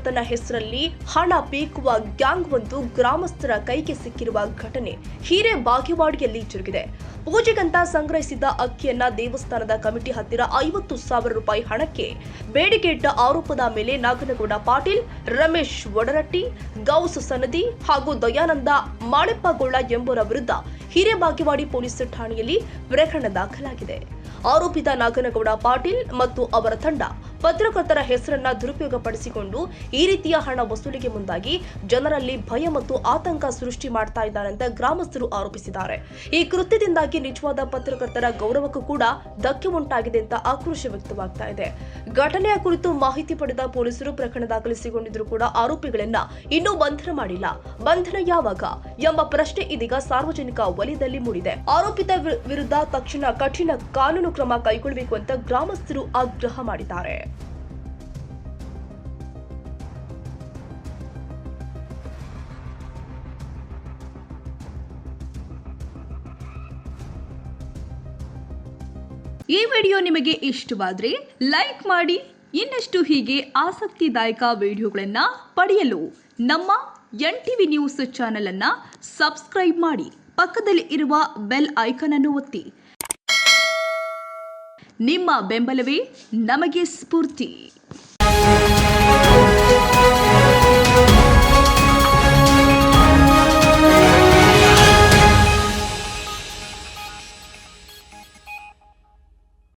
ಪತ್ರಕರ್ತನ ಹೆಸರಲ್ಲಿ ಹಣ ಪೀಕುವ ಗ್ಯಾಂಗ್ ಒಂದು ಗ್ರಾಮಸ್ಥರ ಕೈಗೆ ಸಿಕ್ಕಿರುವ ಘಟನೆ ಹಿರೇಬಾಗೇವಾಡಿಯಲ್ಲಿ ಜರುಗಿದೆ. ಪೂಜೆಗಂತ ಸಂಗ್ರಹಿಸಿದ್ದ ಅಕ್ಕಿಯನ್ನ ದೇವಸ್ಥಾನದ ಕಮಿಟಿ ಹತ್ತಿರ 50,000 ರೂಪಾಯಿ ಹಣಕ್ಕೆ ಬೇಡಿಕೆ ಇಟ್ಟ ಆರೋಪದ ಮೇಲೆ ನಾಗನಗೌಡ ಪಾಟೀಲ್, ರಮೇಶ್ ವಡರಟ್ಟಿ, ಗೌಸ್ ಸನದಿ ಹಾಗೂ ದಯಾನಂದ ಮಾಳೆಪ್ಪಗೊಳ್ಳ ಎಂಬುವರ ವಿರುದ್ಧ ಹಿರೇಬಾಗೇವಾಡಿ ಪೊಲೀಸ್ ಠಾಣೆಯಲ್ಲಿ ಪ್ರಕರಣ ದಾಖಲಾಗಿದೆ. ಆರೋಪಿತ ನಾಗನಗೌಡ ಪಾಟೀಲ್ ಮತ್ತು ಅವರ ತಂಡ ಪತ್ರಕರ್ತರ ಹೆಸರನ್ನ ದುರುಪಯೋಗಪಡಿಸಿಕೊಂಡು ಈ ರೀತಿಯ ಹಣ ವಸೂಲಿಗೆ ಮುಂದಾಗಿ ಜನರಲ್ಲಿ ಭಯ ಮತ್ತು ಆತಂಕ ಸೃಷ್ಟಿ ಮಾಡ್ತಾ ಇದ್ದಾರೆ ಅಂತ ಗ್ರಾಮಸ್ಥರು ಆರೋಪಿಸಿದ್ದಾರೆ. ಈ ಕೃತ್ಯದಿಂದಾಗಿ ನಿಜವಾದ ಪತ್ರಕರ್ತರ ಗೌರವಕ್ಕೂ ಕೂಡ ಧಕ್ಕೆ ಉಂಟಾಗಿದೆ ಅಂತ ಆಕ್ರೋಶ ವ್ಯಕ್ತವಾಗ್ತಾ ಇದೆ. ಘಟನೆಯ ಕುರಿತು ಮಾಹಿತಿ ಪಡೆದ ಪೊಲೀಸರು ಪ್ರಕರಣ ದಾಖಲಿಸಿಕೊಂಡಿದ್ರು ಕೂಡ ಆರೋಪಿಗಳನ್ನ ಇನ್ನೂ ಬಂಧನ ಮಾಡಿಲ್ಲ. ಬಂಧನ ಯಾವಾಗ ಎಂಬ ಪ್ರಶ್ನೆ ಇದೀಗ ಸಾರ್ವಜನಿಕ ವಲಯದಲ್ಲಿ ಮೂಡಿದೆ. ಆರೋಪಿತ ವಿರುದ್ಧ ತಕ್ಷಣ ಕಠಿಣ ಕಾನೂನು ಕ್ರಮ ಕೈಗೊಳ್ಳಬೇಕು ಅಂತ ಗ್ರಾಮಸ್ಥರು ಆಗ್ರಹ ಮಾಡಿದ್ದಾರೆ. ಈ ವಿಡಿಯೋ ನಿಮಗೆ ಇಷ್ಟವಾದರೆ ಲೈಕ್ ಮಾಡಿ. ಇನ್ನಷ್ಟು ಹೀಗೆ ಆಸಕ್ತಿದಾಯಕ ವಿಡಿಯೋಗಳನ್ನು ಪಡೆಯಲು ನಮ್ಮ NTV ನ್ಯೂಸ್ ಚಾನೆಲ್ ಅನ್ನು ಸಬ್ಸ್ಕ್ರೈಬ್ ಮಾಡಿ. ಪಕ್ಕದಲ್ಲಿ ಇರುವ ಬೆಲ್ ಐಕಾನ್ ಅನ್ನು ಒತ್ತಿ. ನಿಮ್ಮ ಬೆಂಬಲವೇ ನಮಗೆ ಸ್ಫೂರ್ತಿ.